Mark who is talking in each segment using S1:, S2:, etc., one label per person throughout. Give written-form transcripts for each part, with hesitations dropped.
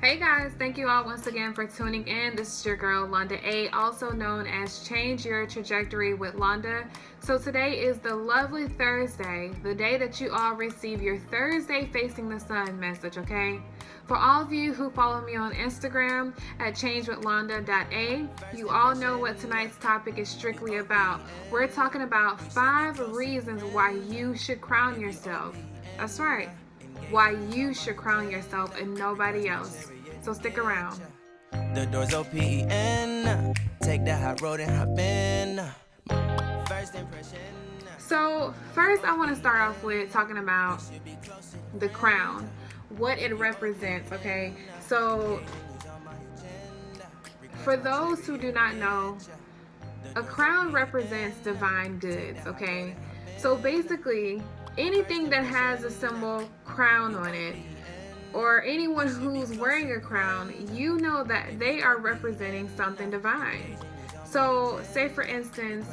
S1: Hey guys, thank you all once again for tuning in. This is your girl Londa A, also known as Change Your Trajectory with Londa. So today is the lovely Thursday, the day that you all receive your Thursday Facing the Sun message, okay? For all of you who follow me on Instagram at changewithlonda.a, you all know what tonight's topic is strictly about. We're talking about 5 reasons why you should crown yourself. That's right, why you should crown yourself and nobody else. So stick around.
S2: The doors open. Take the hot road and hop in. First impression.
S1: So first I want to start off with talking about the crown, what it represents, okay? So for those who do not know, a crown represents divine goods, okay? So basically, anything that has a symbol crown on it, or anyone who's wearing a crown, you know that they are representing something divine. So say for instance,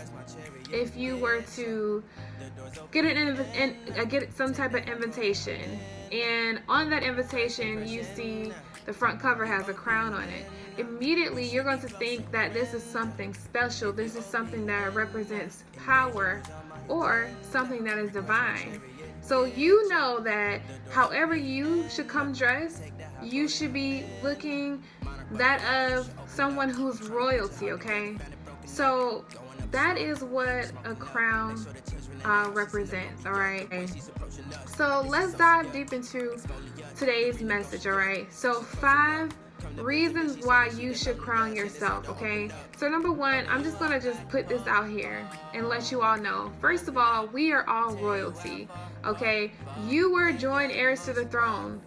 S1: if you were to get some type of invitation, and on that invitation you see the front cover has a crown on it, immediately you're going to think that this is something special, this is something that represents power or something that is divine. So you know that however you should come dressed, you should be looking that of someone who's royalty, okay? So that is what a crown represents, all right? So let's dive deep into today's message, all right? So 5 reasons why you should crown yourself, okay? So number 1, I'm just gonna put this out here and let you all know. First of all, we are all royalty, okay? You were joint heirs to the throne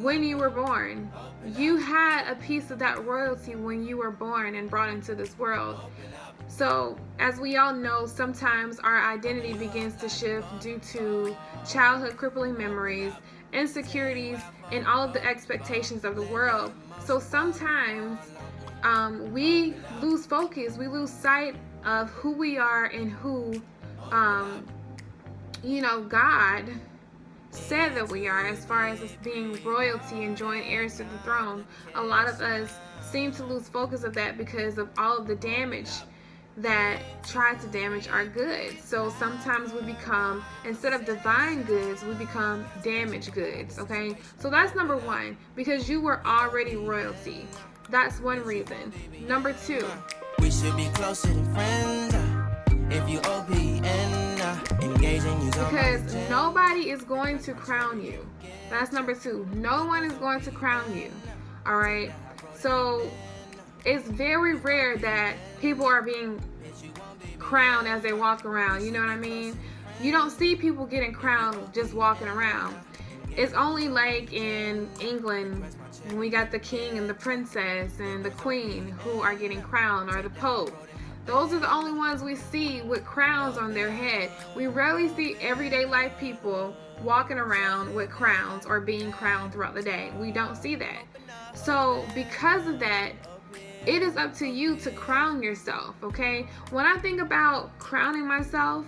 S1: when you were born. You had a piece of that royalty when you were born and brought into this world. So as we all know, sometimes our identity begins to shift due to childhood crippling memories, insecurities, and all of the expectations of the world. So sometimes we lose focus, we lose sight of who we are and who, God said that we are, as far as us being royalty and joint heirs to the throne. A lot of us seem to lose focus of that because of all of the damage that tried to damage our goods. So sometimes we become, instead of divine goods, we become damaged goods, okay? So that's number 1, because you were already royalty. That's one reason. Number 2,
S2: We should be closer than friends. If you OPN, engaging you.
S1: because nobody is going to crown you. That's number 2. No one is going to crown you, all right? So it's very rare that people are being crowned as they walk around, you know what I mean? You don't see people getting crowned just walking around. It's only like in England when we got the king and the princess and the queen who are getting crowned, or the pope. Those are the only ones we see with crowns on their head. We rarely see everyday life people walking around with crowns or being crowned throughout the day. We don't see that. So because of that, it is up to you to crown yourself, okay? When I think about crowning myself,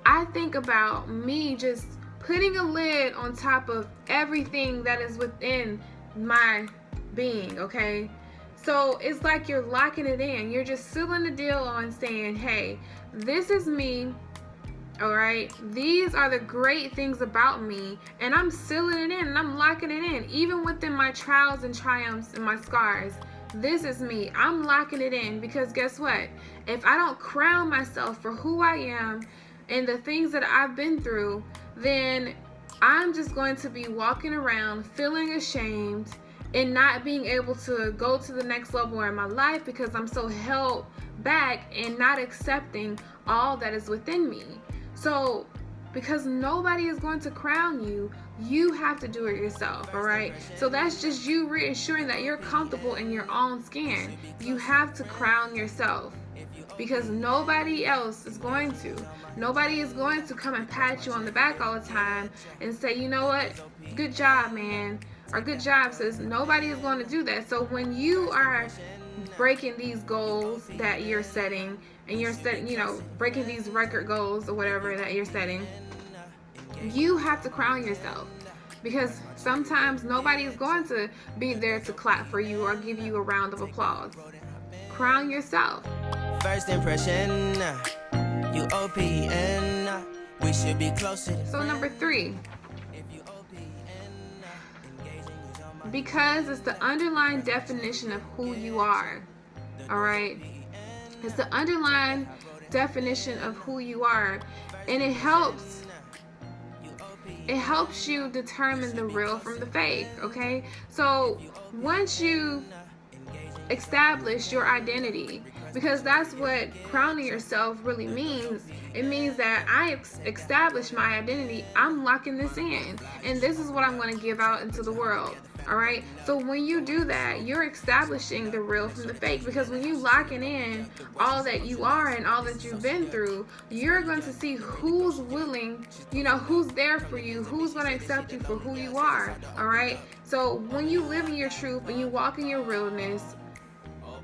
S1: I think about me just putting a lid on top of everything that is within my being, okay? So it's like you're locking it in. You're just sealing the deal on saying, hey, this is me, all right? These are the great things about me, and I'm sealing it in and I'm locking it in. Even within my trials and triumphs and my scars, this is me. I'm locking it in, because guess what? If I don't crown myself for who I am and the things that I've been through, then I'm just going to be walking around feeling ashamed and not being able to go to the next level in my life because I'm so held back and not accepting all that is within me. So because nobody is going to crown you, you have to do it yourself, all right? So that's just you reassuring that you're comfortable in your own skin. You have to crown yourself, because nobody else is going to. Nobody is going to come and pat you on the back all the time and say, you know what, good job, man, or good job, sis. Nobody is going to do that. So when you are breaking these goals that you're setting, and you're setting, breaking these record goals or whatever that you're setting, you have to crown yourself. Because sometimes nobody's going to be there to clap for you or give you a round of applause. Crown yourself.
S2: First impression, you OPN. We should be closer.
S1: So number 3, because it's the underlying definition of who you are. All right, it's the underlying definition of who you are, and it helps you determine the real from the fake. Okay, so once you establish your identity, because that's what crowning yourself really means. It means that I establish my identity. I'm locking this in, and this is what I'm going to give out into the world. All right, so when you do that, you're establishing the real from the fake, because when you locking in all that you are and all that you've been through, you're going to see who's willing, who's there for you, who's going to accept you for who you are. All right, so when you live in your truth and you walk in your realness,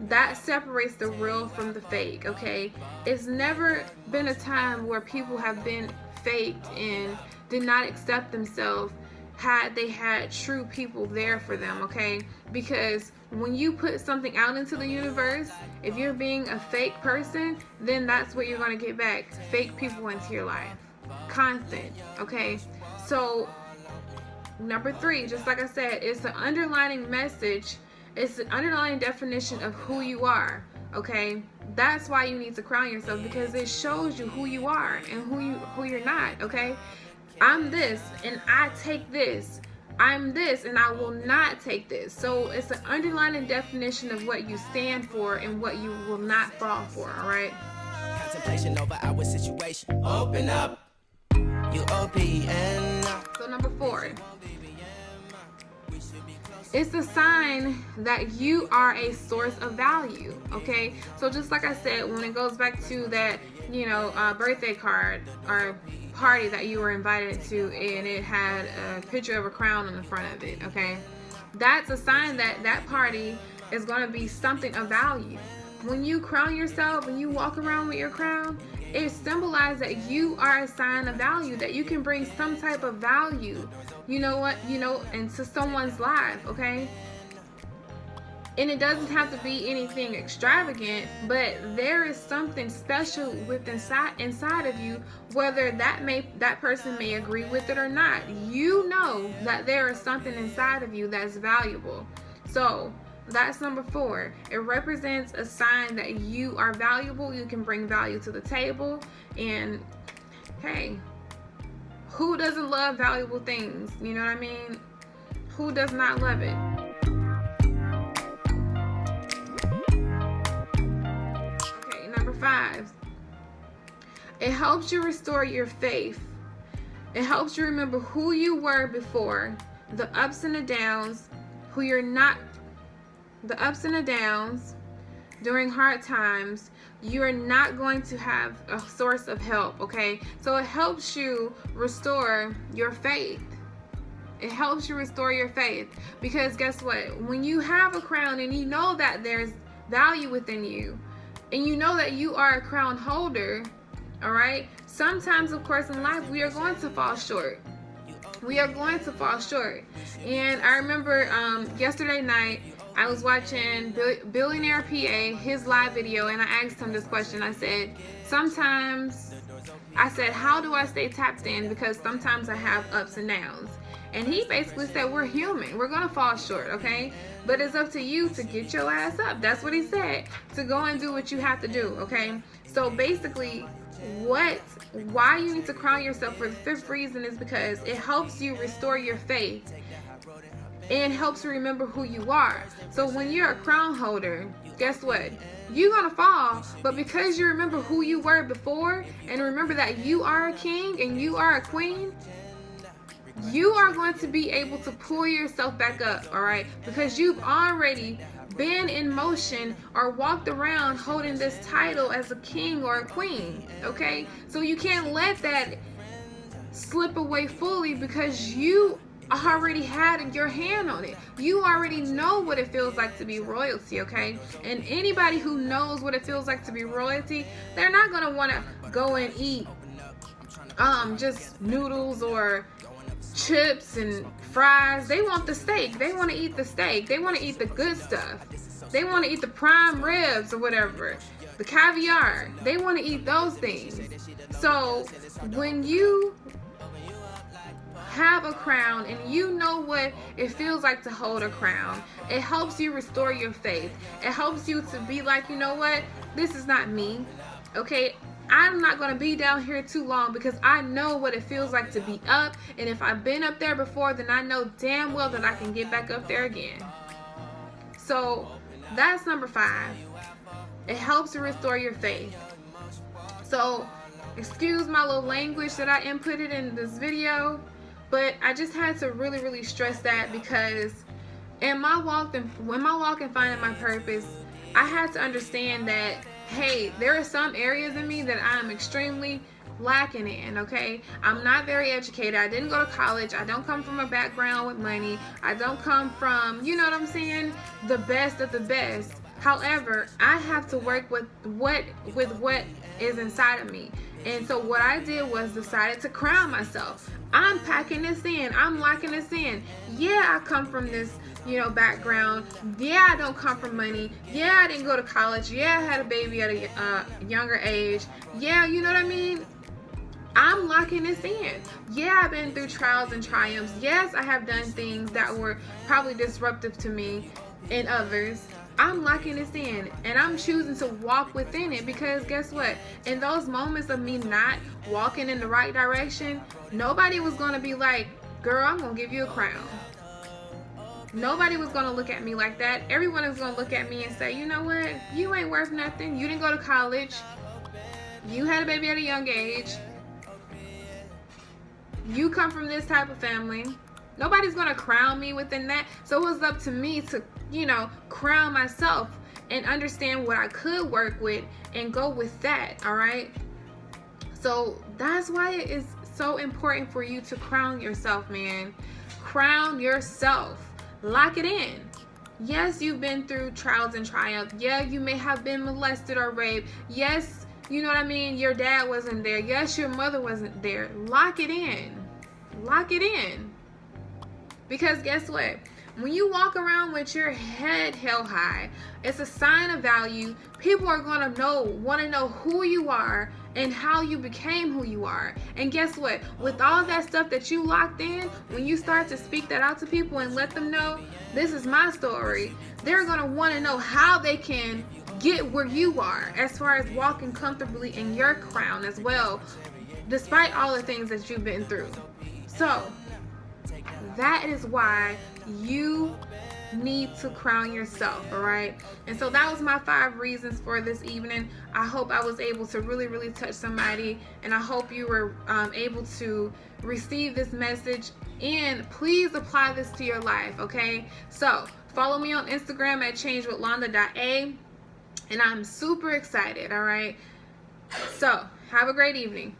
S1: that separates the real from the fake. Okay, it's never been a time where people have been faked and did not accept themselves had they had true people there for them. Okay, because when you put something out into the universe, if you're being a fake person, then that's what you're going to get back. Fake people into your life, constant. Okay, so number 3, just like I said, it's the underlining message. It's the underlying definition of who you are. Okay, that's why you need to crown yourself, because it shows you who you are and who you're not. Okay, I'm this and I take this. I'm this and I will not take this. So it's an underlying definition of what you stand for and what you will not fall for. All right.
S2: Contemplation over our situation. Open up. You OPN.
S1: So number 4. It's a sign that you are a source of value. Okay, so just like I said, when it goes back to that, birthday card or party that you were invited to, and it had a picture of a crown on the front of it. Okay, that's a sign that that party is going to be something of value. When you crown yourself and you walk around with your crown, it symbolizes that you are a sign of value, that you can bring some type of value, into someone's life. Okay, and it doesn't have to be anything extravagant, but there is something special inside of you, whether that person may agree with it or not. You know that there is something inside of you that's valuable. So that's number 4. It represents a sign that you are valuable. You can bring value to the table. And hey, who doesn't love valuable things? You know what I mean? Who does not love it? Okay, number 5. It helps you restore your faith. It helps you remember who you were before, the ups and the downs, who you're not. The ups and the downs during hard times, you are not going to have a source of help. Okay, so it helps you restore your faith. It helps you restore your faith, because guess what? When you have a crown and you know that there's value within you, and you know that you are a crown holder, all right, sometimes, of course, in life we are going to fall short. We are going to fall short. And I remember yesterday night, I was watching Billionaire PA, his live video, and I asked him this question. I said, how do I stay tapped in? Because sometimes I have ups and downs. And he basically said, we're human. We're going to fall short, okay? But it's up to you to get your ass up. That's what he said. To go and do what you have to do, okay? So basically, why you need to crown yourself for the 5th reason is because it helps you restore your faith. And helps you remember who you are. So when you're a crown holder, guess what? You're going to fall, but because you remember who you were before, and remember that you are a king and you are a queen, you are going to be able to pull yourself back up, all right? Because you've already been in motion or walked around holding this title as a king or a queen, okay? So you can't let that slip away fully, because you already had your hand on it. You already know what it feels like to be royalty, okay? And anybody who knows what it feels like to be royalty, they're not going to want to go and eat just noodles or chips and fries. They want the steak. They want to eat the steak. They want to eat the good stuff. They want to eat the prime ribs or whatever, the caviar. They want to eat those things. So when you have a crown and you know what it feels like to hold a crown, it helps you restore your faith. It helps you to be like, you know what, this is not me. Okay, I'm not going to be down here too long because I know what it feels like to be up, and if I've been up there before, then I know damn well that I can get back up there again. So that's number 5. It helps to restore your faith. So excuse my little language that I inputted in this video, but I just had to really stress that, because when my walk and finding my purpose, I had to understand that, hey, there are some areas in me that I'm extremely lacking in, okay? I'm not very educated. I didn't go to college. I don't come from a background with money. I don't come from, you know what I'm saying, the best of the best. However, I have to work with what is inside of me. And so what I did was decided to crown myself. I'm packing this in. I'm locking this in. Yeah, I come from this, background. Yeah, I don't come from money. Yeah, I didn't go to college. Yeah, I had a baby at a younger age. Yeah, you know what I mean? I'm locking this in. Yeah, I've been through trials and triumphs. Yes, I have done things that were probably disruptive to me and others. I'm locking this in, and I'm choosing to walk within it, because guess what? In those moments of me not walking in the right direction, nobody was going to be like, girl, I'm going to give you a crown. Nobody was going to look at me like that. Everyone is going to look at me and say, you know what? You ain't worth nothing. You didn't go to college. You had a baby at a young age. You come from this type of family. Nobody's going to crown me within that. So it was up to me to, crown myself and understand what I could work with and go with that, all right? So that's why it is so important for you to crown yourself, man. Crown yourself. Lock it in. Yes, you've been through trials and triumphs. Yeah, you may have been molested or raped. Yes, you know what I mean? Your dad wasn't there. Yes, your mother wasn't there. Lock it in. Lock it in. Because guess what? When you walk around with your head held high, it's a sign of value. People are going to want to know who you are and how you became who you are. And guess what? With all that stuff that you locked in, when you start to speak that out to people and let them know, this is my story, they're going to want to know how they can get where you are as far as walking comfortably in your crown as well, despite all the things that you've been through. So that is why you need to crown yourself, all right? And so that was my 5 reasons for this evening. I hope I was able to really touch somebody, and I hope you were able to receive this message, and please apply this to your life, okay? So follow me on Instagram at changewithlonda.a, and I'm super excited, all right? So have a great evening.